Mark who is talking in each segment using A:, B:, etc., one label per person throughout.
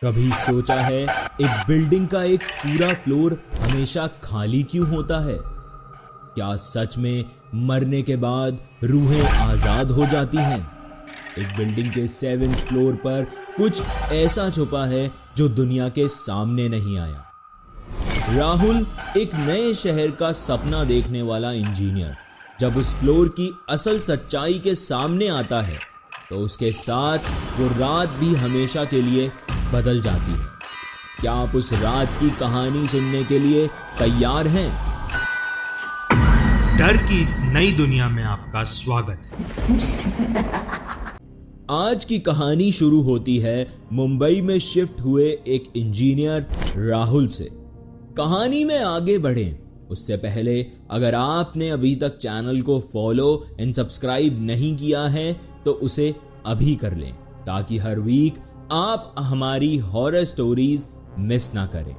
A: कभी सोचा है एक बिल्डिंग का एक पूरा फ्लोर हमेशा खाली क्यों होता है? क्या सच में मरने के बाद रूहें आजाद हो जाती हैं? एक बिल्डिंग के 7th फ्लोर पर कुछ ऐसा छुपा है जो दुनिया के सामने नहीं आया। राहुल एक नए शहर का सपना देखने वाला इंजीनियर जब उस फ्लोर की असल सच्चाई के सामने आता है तो उसके साथ वो रात भी हमेशा के लिए बदल जाती है। क्या आप उस रात की कहानी सुनने के लिए तैयार हैं?
B: डर की इस नई दुनिया में आपका स्वागत है।
A: आज की कहानी शुरू होती है मुंबई में शिफ्ट हुए एक इंजीनियर राहुल से। कहानी में आगे बढ़ें उससे पहले अगर आपने अभी तक चैनल को फॉलो एंड सब्सक्राइब नहीं किया है तो उसे अभी कर लें ताकि हर वीक आप हमारी हॉरर स्टोरीज मिस ना करें।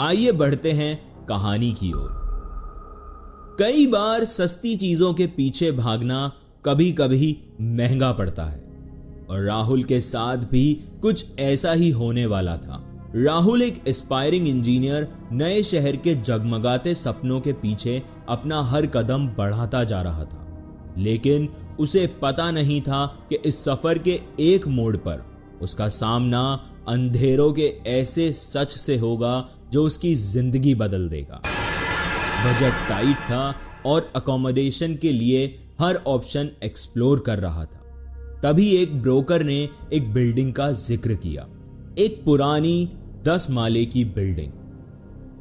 A: आइए बढ़ते हैं कहानी की ओर। कई बार सस्ती चीजों के पीछे भागना कभी कभी महंगा पड़ता है और राहुल के साथ भी कुछ ऐसा ही होने वाला था। राहुल एक एस्पायरिंग इंजीनियर नए शहर के जगमगाते सपनों के पीछे अपना हर कदम बढ़ाता जा रहा था, लेकिन उसे पता नहीं था कि इस सफर के एक मोड़ पर उसका सामना अंधेरों के ऐसे सच से होगा जो उसकी जिंदगी बदल देगा। बजट टाइट था और अकोमोडेशन के लिए हर ऑप्शन एक्सप्लोर कर रहा था। तभी एक ब्रोकर ने एक बिल्डिंग का जिक्र किया। एक पुरानी 10 माले की बिल्डिंग,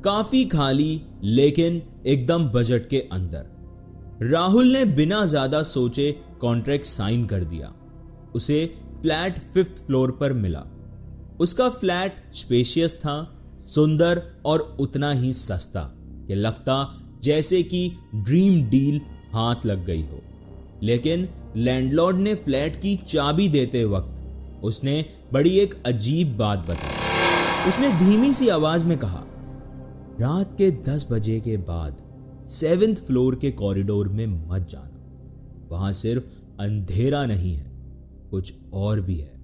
A: काफी खाली लेकिन एकदम बजट के अंदर। राहुल ने बिना ज्यादा सोचे कॉन्ट्रैक्ट साइन कर दिया। उसे फ्लैट 5th फ्लोर पर मिला। उसका फ्लैट स्पेशियस था, सुंदर और उतना ही सस्ता कि लगता जैसे कि ड्रीम डील हाथ लग गई हो। लेकिन लैंडलॉर्ड ने फ्लैट की चाबी देते वक्त उसने बड़ी एक अजीब बात बताई। उसने धीमी सी आवाज में कहा, रात के 10 बजे के बाद 7th फ्लोर के कॉरिडोर में मत जाना। वहां सिर्फ अंधेरा नहीं है, कुछ और भी है।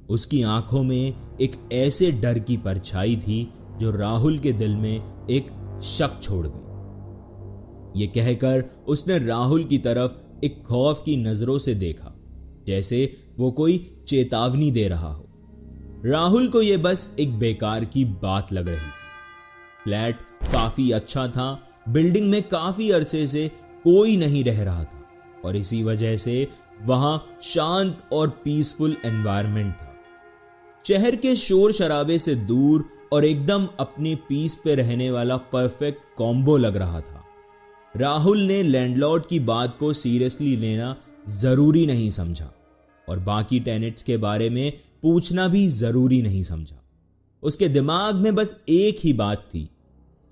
A: उसकी आंखों में एक ऐसे डर की परछाई थी जो राहुल के दिल में एक शक छोड़ गई। ये कहकर उसने राहुल की तरफ एक खौफ की नजरों से देखा, जैसे वो कोई चेतावनी दे रहा हो। राहुल को यह बस एक बेकार की बात लग रही थी। फ्लैट काफी अच्छा था, बिल्डिंग में काफी अरसे से कोई नहीं रह रहा था और इसी वजह से वहां शांत और पीसफुल एनवायरनमेंट था। शहर के शोर शराबे से दूर और एकदम अपनी पीस पे रहने वाला परफेक्ट कॉम्बो लग रहा था। राहुल ने लैंडलॉर्ड की बात को सीरियसली लेना जरूरी नहीं समझा और बाकी टेनेंट्स के बारे में पूछना भी जरूरी नहीं समझा। उसके दिमाग में बस एक ही बात थी,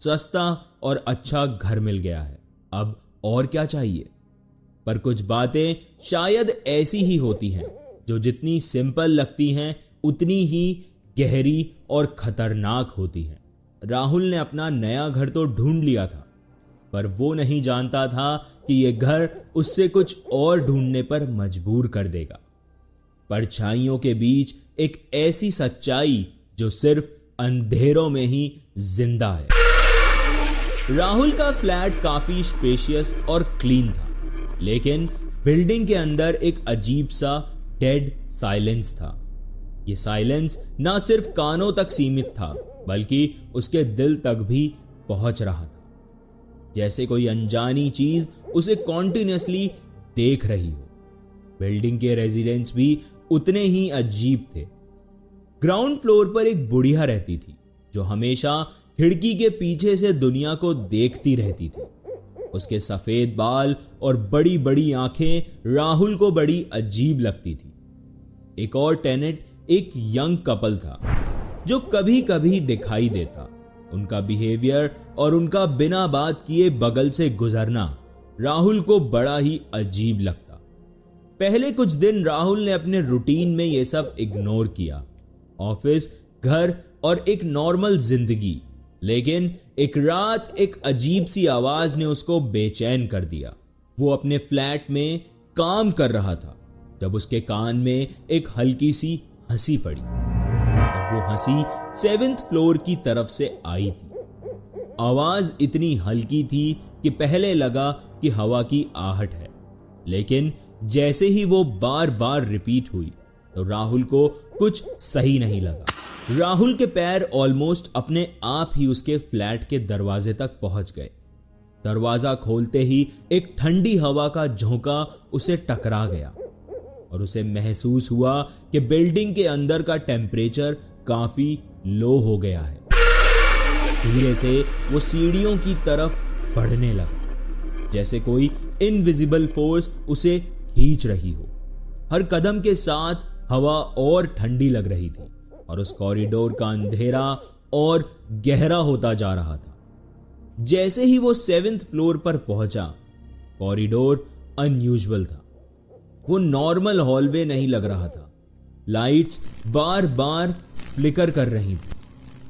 A: सस्ता और अच्छा घर मिल गया है, अब और क्या चाहिए। पर कुछ बातें शायद ऐसी ही होती हैं जो जितनी सिंपल लगती हैं उतनी ही गहरी और खतरनाक होती हैं। राहुल ने अपना नया घर तो ढूंढ लिया था, पर वो नहीं जानता था कि यह घर उससे कुछ और ढूंढने पर मजबूर कर देगा। परछाइयों के बीच एक ऐसी सच्चाई जो सिर्फ अंधेरों में ही जिंदा है। राहुल का फ्लैट काफी स्पेशियस और क्लीन था, लेकिन बिल्डिंग के अंदर एक अजीब सा डेड साइलेंस था। ये साइलेंस ना सिर्फ कानों तक सीमित था बल्कि उसके दिल तक भी पहुंच रहा था, जैसे कोई अनजानी चीज उसे कॉन्टिन्यूसली देख रही हो। बिल्डिंग के रेजिडेंट्स भी उतने ही अजीब थे। ग्राउंड फ्लोर पर एक बुढ़िया रहती थी जो हमेशा खिड़की के पीछे से दुनिया को देखती रहती थी। उसके सफेद बाल और बड़ी बड़ी आंखें राहुल को बड़ी अजीब लगती थी। एक और टेनेंट एक यंग कपल था जो कभी कभी दिखाई देता। उनका बिहेवियर और उनका बिना बात किए बगल से गुजरना राहुल को बड़ा ही अजीब लगता। पहले कुछ दिन राहुल ने अपने रूटीन में यह सब इग्नोर किया, ऑफिस, घर और एक नॉर्मल जिंदगी। लेकिन एक रात एक अजीब सी आवाज ने उसको बेचैन कर दिया। वो अपने फ्लैट में काम कर रहा था जब उसके कान में एक हल्की सी हंसी पड़ी। वो हंसी 7th फ्लोर की तरफ से आई थी। आवाज इतनी हल्की थी कि पहले लगा कि हवा की आहट है, लेकिन जैसे ही वो बार बार रिपीट हुई तो राहुल को कुछ सही नहीं लगा। राहुल के पैर ऑलमोस्ट अपने आप ही उसके फ्लैट के दरवाजे तक पहुंच गए। दरवाजा खोलते ही एक ठंडी हवा का झोंका उसे टकरा गया और उसे महसूस हुआ कि बिल्डिंग के अंदर का टेम्परेचर काफी लो हो गया है। धीरे से वो सीढ़ियों की तरफ बढ़ने लगा, जैसे कोई इनविजिबल फोर्स उसे खींच रही हो। हर कदम के साथ हवा और ठंडी लग रही थी और उस कॉरिडोर का अंधेरा और गहरा होता जा रहा था। जैसे ही वो 7th फ्लोर पर पहुंचा, कॉरिडोर अनयूजुअल था। वो नॉर्मल हॉलवे नहीं लग रहा था। लाइट्स बार बार फ्लिकर कर रही थी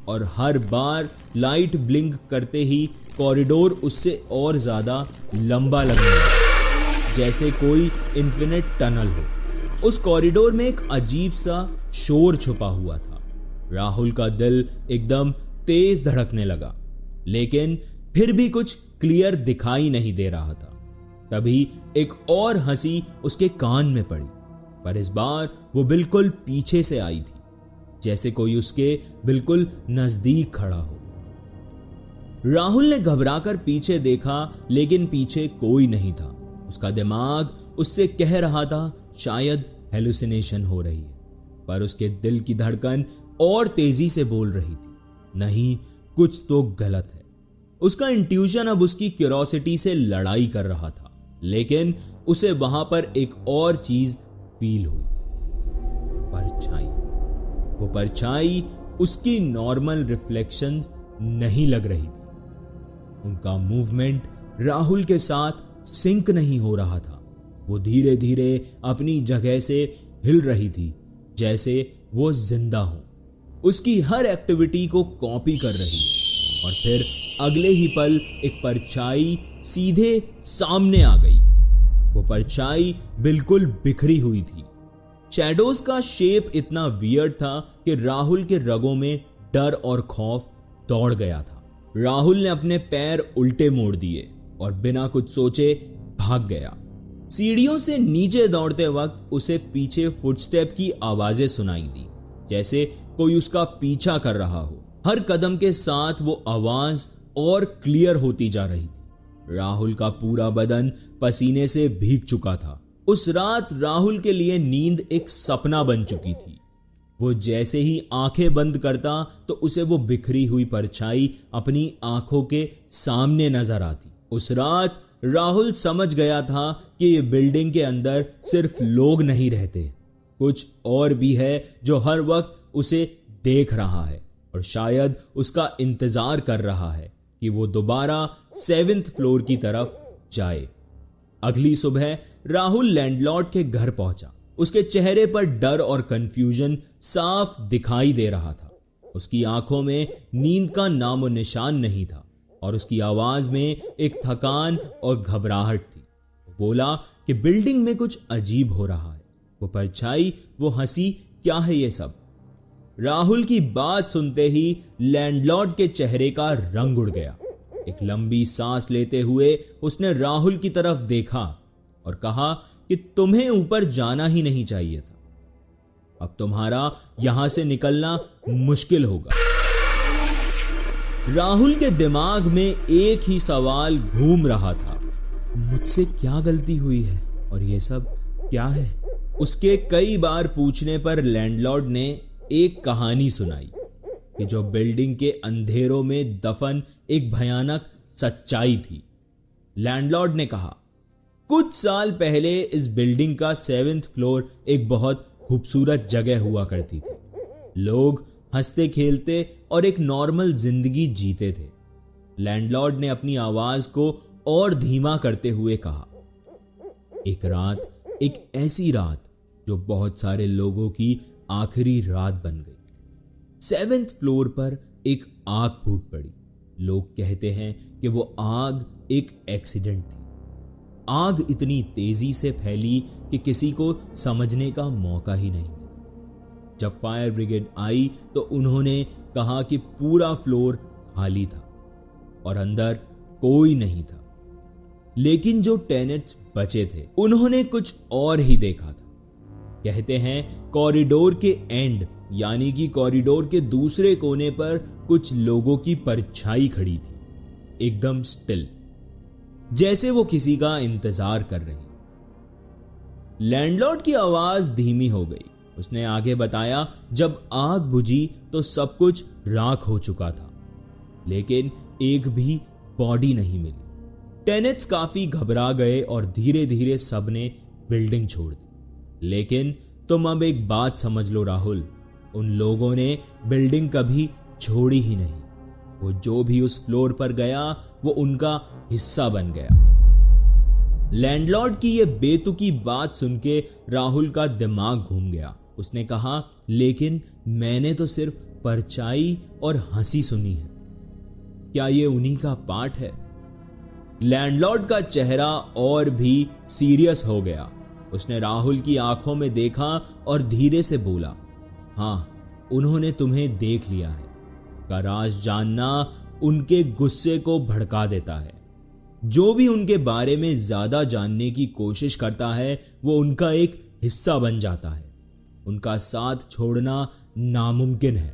A: और हर बार लाइट ब्लिंक करते ही कॉरिडोर उससे और ज्यादा लंबा लगने लगा, जैसे कोई इन्फिनिट टनल हो। उस कॉरिडोर में एक अजीब सा शोर छुपा हुआ था। राहुल का दिल एकदम तेज धड़कने लगा, लेकिन फिर भी कुछ क्लियर दिखाई नहीं दे रहा था। तभी एक और हंसी उसके कान में पड़ी, पर इस बार वो बिल्कुल पीछे से आई थी, जैसे कोई उसके बिल्कुल नजदीक खड़ा हो। राहुल ने घबराकर पीछे देखा, लेकिन पीछे कोई नहीं था। उसका दिमाग उससे कह रहा था शायद हेलुसिनेशन हो रही है, पर उसके दिल की धड़कन और तेजी से बोल रही थी, नहीं, कुछ तो गलत है। उसका इंट्यूशन अब उसकी क्यूरोसिटी से लड़ाई कर रहा था, लेकिन उसे वहां पर एक और चीज फील हुई, परछाई। वो परछाई उसकी नॉर्मल रिफ्लेक्शंस नहीं लग रही थी। उनका मूवमेंट राहुल के साथ सिंक नहीं हो रहा था। वो धीरे धीरे अपनी जगह से हिल रही थी, जैसे वो जिंदा हो, उसकी हर एक्टिविटी को कॉपी कर रही है। और फिर अगले ही पल एक परछाई सीधे सामने आ गई। वो परछाई बिल्कुल बिखरी हुई थी। शैडोज का शेप इतना वियर्ड था कि राहुल के रगों में डर और खौफ दौड़ गया था। राहुल ने अपने पैर उल्टे मोड़ दिए और बिना कुछ सोचे भाग गया। सीढ़ियों से नीचे दौड़ते वक्त उसे पीछे फुटस्टेप की आवाजें सुनाई दी, जैसे कोई उसका पीछा कर रहा हो। हर कदम के साथ वो आवाज और क्लियर होती जा रही थी। राहुल का पूरा बदन पसीने से भीग चुका था। उस रात राहुल के लिए नींद एक सपना बन चुकी थी। वो जैसे ही आंखें बंद करता तो उसे वो बिखरी हुई परछाई अपनी आंखों के सामने नजर आती। उस रात राहुल समझ गया था कि ये बिल्डिंग के अंदर सिर्फ लोग नहीं रहते, कुछ और भी है जो हर वक्त उसे देख रहा है और शायद उसका इंतजार कर रहा है कि वो दोबारा 7th फ्लोर की तरफ जाए। अगली सुबह राहुल लैंडलॉर्ड के घर पहुंचा। उसके चेहरे पर डर और कंफ्यूजन साफ दिखाई दे रहा था। उसकी आंखों में नींद का नामो निशान नहीं था और उसकी आवाज में एक थकान और घबराहट थी। वो बोला कि बिल्डिंग में कुछ अजीब हो रहा है। वो परछाई, वो हंसी, क्या है ये सब? राहुल की बात सुनते ही लैंडलॉर्ड के चेहरे का रंग उड़ गया। एक लंबी सांस लेते हुए उसने राहुल की तरफ देखा और कहा कि तुम्हें ऊपर जाना ही नहीं चाहिए था। अब तुम्हारा यहां से निकलना मुश्किल होगा। राहुल के दिमाग में एक ही सवाल घूम रहा था, मुझसे क्या गलती हुई है और ये सब क्या है? उसके कई बार पूछने पर लैंडलॉर्ड ने एक कहानी सुनाई कि जो बिल्डिंग के अंधेरों में दफन एक भयानक सच्चाई थी। लैंडलॉर्ड ने कहा, कुछ साल पहले इस बिल्डिंग का 7th फ्लोर एक बहुत खूबसूरत जगह हुआ करती थी। लोग हंसते खेलते और एक नॉर्मल जिंदगी जीते थे। लैंडलॉर्ड ने अपनी आवाज को और धीमा करते हुए कहा, एक रात, एक ऐसी रात जो बहुत सारे लोगों की आखिरी रात बन गई। 7th फ्लोर पर एक आग फूट पड़ी। लोग कहते हैं कि वो आग एक एक्सीडेंट थी। आग इतनी तेजी से फैली कि किसी को समझने का मौका ही नहीं मिला। जब फायर ब्रिगेड आई तो उन्होंने कहा कि पूरा फ्लोर खाली था और अंदर कोई नहीं था। लेकिन जो टेनेंट्स बचे थे उन्होंने कुछ और ही देखा था। कहते हैं कॉरिडोर के एंड यानी कि कॉरिडोर के दूसरे कोने पर कुछ लोगों की परछाई खड़ी थी, एकदम स्टिल, जैसे वो किसी का इंतजार कर रही। लैंडलॉर्ड की आवाज धीमी हो गई। उसने आगे बताया, जब आग बुझी तो सब कुछ राख हो चुका था, लेकिन एक भी बॉडी नहीं मिली। टेनेंट्स काफी घबरा गए और धीरे धीरे सबने बिल्डिंग छोड़ दी। लेकिन तुम अब एक बात समझ लो राहुल, उन लोगों ने बिल्डिंग कभी छोड़ी ही नहीं। वो जो भी उस फ्लोर पर गया वो उनका हिस्सा बन गया। लैंडलॉर्ड की ये बेतुकी बात सुन के राहुल का दिमाग घूम गया। उसने कहा, लेकिन मैंने तो सिर्फ परछाई और हंसी सुनी है, क्या ये उन्हीं का पार्ट है? लैंडलॉर्ड का चेहरा और भी सीरियस हो गया। उसने राहुल की आंखों में देखा और धीरे से बोला, हाँ, उन्होंने तुम्हें देख लिया है। का राज जानना उनके गुस्से को भड़का देता है। जो भी उनके बारे में ज्यादा जानने की कोशिश करता है वो उनका एक हिस्सा बन जाता है। उनका साथ छोड़ना नामुमकिन है।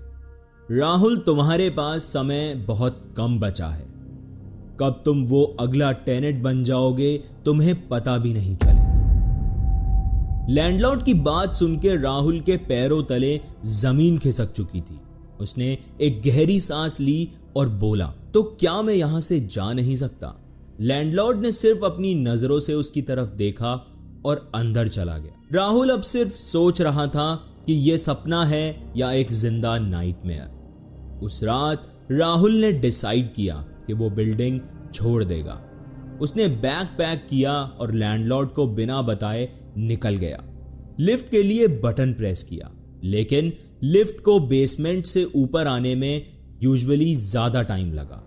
A: राहुल, तुम्हारे पास समय बहुत कम बचा है। कब तुम वो अगला टेनेंट बन जाओगे तुम्हें पता भी नहीं चलेगा। लैंडलॉर्ड की बात सुन के राहुल के पैरों तले जमीन खिसक चुकी थी। उसने एक गहरी सांस ली और बोला, तो क्या मैं यहां से जा नहीं सकता? लैंडलॉर्ड ने सिर्फ अपनी नजरों से उसकी तरफ देखा और अंदर चला गया। राहुल अब सिर्फ सोच रहा था कि यह सपना है या एक जिंदा नाइटमेयर। उस रात राहुल ने डिसाइड किया कि वो बिल्डिंग छोड़ देगा। उसने बैग पैक किया और लैंडलॉर्ड को बिना बताए निकल गया। लिफ्ट के लिए बटन प्रेस किया, लेकिन लिफ्ट को बेसमेंट से ऊपर आने में यूजुअली ज्यादा टाइम लगा।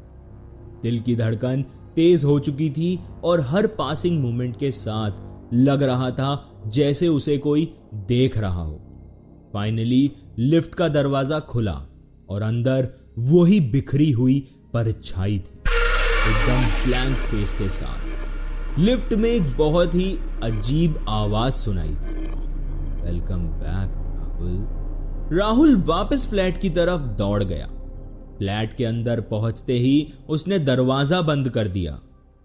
A: दिल की धड़कन तेज हो चुकी थी और हर पासिंग मोमेंट के साथ लग रहा था जैसे उसे कोई देख रहा हो। फाइनली लिफ्ट का दरवाजा खुला और अंदर वही बिखरी हुई परछाई थी, एकदम ब्लैंक फेस के साथ। लिफ्ट में एक बहुत ही अजीब आवाज सुनाई, वेलकम बैक राहुल। राहुल वापस फ्लैट की तरफ दौड़ गया। फ्लैट के अंदर पहुंचते ही उसने दरवाजा बंद कर दिया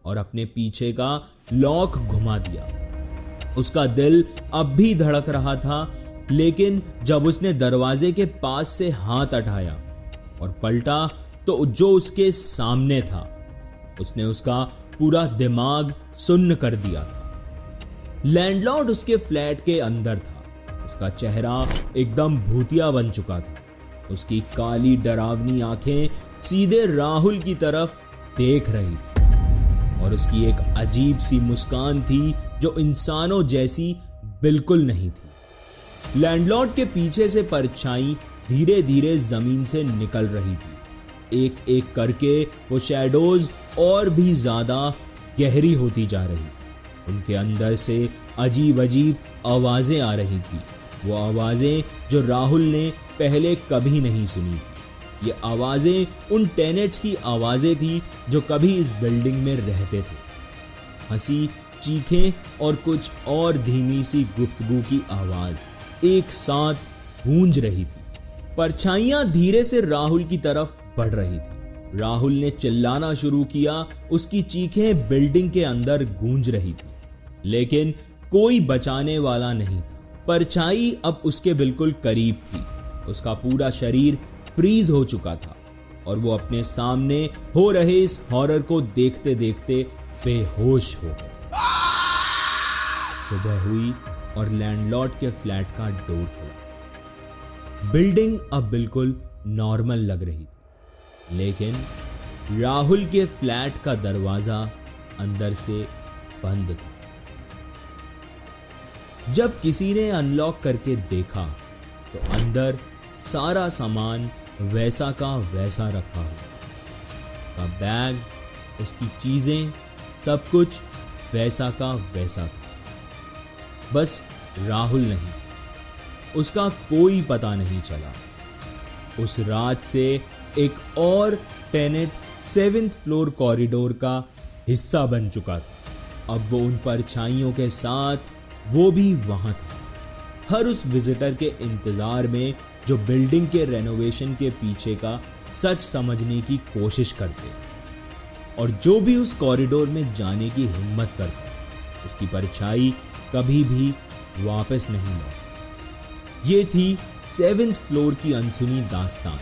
A: और अपने पीछे का लॉक घुमा दिया। उसका दिल अब भी धड़क रहा था, लेकिन जब उसने दरवाजे के पास से हाथ उठाया और पलटा तो जो उसके सामने था उसने उसका पूरा दिमाग सुन्न कर दिया था। लैंडलॉर्ड उसके फ्लैट के अंदर था। उसका चेहरा एकदम भूतिया बन चुका था। उसकी काली डरावनी आंखें सीधे राहुल की तरफ देख रही थी और उसकी एक अजीब सी मुस्कान थी जो इंसानों जैसी बिल्कुल नहीं थी। लैंडलॉर्ड के पीछे से परछाई धीरे धीरे जमीन से निकल रही थी। एक एक करके वो शैडोज और भी ज्यादा गहरी होती जा रही। उनके अंदर से अजीब अजीब आवाजें आ रही थी, वो आवाजें जो राहुल ने पहले कभी नहीं सुनी थी। ये आवाजें उन टेनेंट्स की आवाजें थी जो कभी इस बिल्डिंग में रहते थे। हंसी, चीखें और कुछ और धीमी सी गुफ्तगू की आवाज एक साथ गूंज रही थी। परछाइयां धीरे से राहुल की तरफ बढ़ रही थी। राहुल ने चिल्लाना शुरू किया। उसकी चीखें बिल्डिंग के अंदर गूंज रही थी, लेकिन कोई बचाने वाला नहीं था। परछाई अब उसके बिल्कुल करीब थी। उसका पूरा शरीर फ्रीज हो चुका था और वो अपने सामने हो रहे इस हॉरर को देखते देखते बेहोश हो गया। सुबह हुई और लैंडलॉर्ड के फ्लैट का डोर खुला। बिल्डिंग अब बिल्कुल नॉर्मल लग रही थी, लेकिन राहुल के फ्लैट का दरवाजा अंदर से बंद था। जब किसी ने अनलॉक करके देखा तो अंदर सारा सामान वैसा का वैसा रखा हुआ था। बैग, उसकी चीजें, सब कुछ वैसा का वैसा था। बस राहुल नहीं। उसका कोई पता नहीं चला। उस रात से एक और टेनेट 7th फ्लोर कॉरिडोर का हिस्सा बन चुका था। अब वो उन परछाइयों के साथ वो भी वहां था, हर उस विजिटर के इंतजार में जो बिल्डिंग के रेनोवेशन के पीछे का सच समझने की कोशिश करते, और जो भी उस कॉरिडोर में जाने की हिम्मत करता, उसकी परछाई कभी भी वापस नहीं लौटी। ये थी 7th फ्लोर की अनसुनी दास्तान,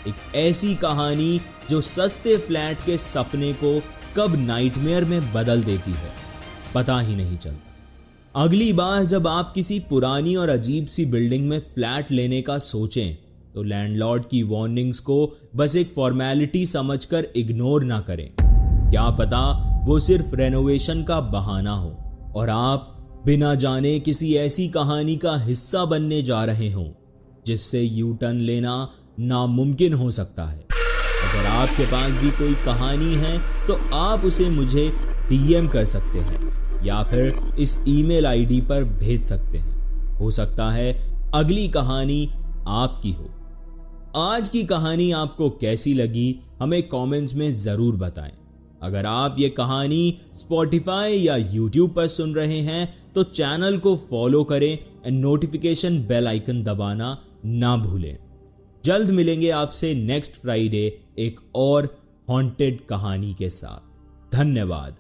A: एक ऐसी कहानी जो सस्ते फ्लैट के सपने को कब नाइटमेयर में बदल देती है, पता ही नहीं चलता। अगली बार जब आप किसी पुरानी और अजीब सी बिल्डिंग में फ्लैट लेने का सोचें, तो लैंडलॉर्ड की वार्निंग्स को बस एक फॉर्मेलिटी समझकर इग्नोर ना करें। क्या पता वो सिर्फ रेनोवेशन का बहाना हो और आप बिना जाने किसी ऐसी कहानी का हिस्सा बनने जा रहे हों जिससे यू टर्न लेना नामुमकिन हो सकता है। अगर आपके पास भी कोई कहानी है तो आप उसे मुझे DM कर सकते हैं या फिर इस ईमेल ID पर भेज सकते हैं। हो सकता है अगली कहानी आपकी हो। आज की कहानी आपको कैसी लगी हमें कमेंट्स में ज़रूर बताएं। अगर आप ये कहानी Spotify या YouTube पर सुन रहे हैं तो चैनल को फॉलो करें एंड नोटिफिकेशन बेल आइकन दबाना ना भूलें। जल्द मिलेंगे आपसे नेक्स्ट फ्राइडे एक और हॉन्टेड कहानी के साथ। धन्यवाद।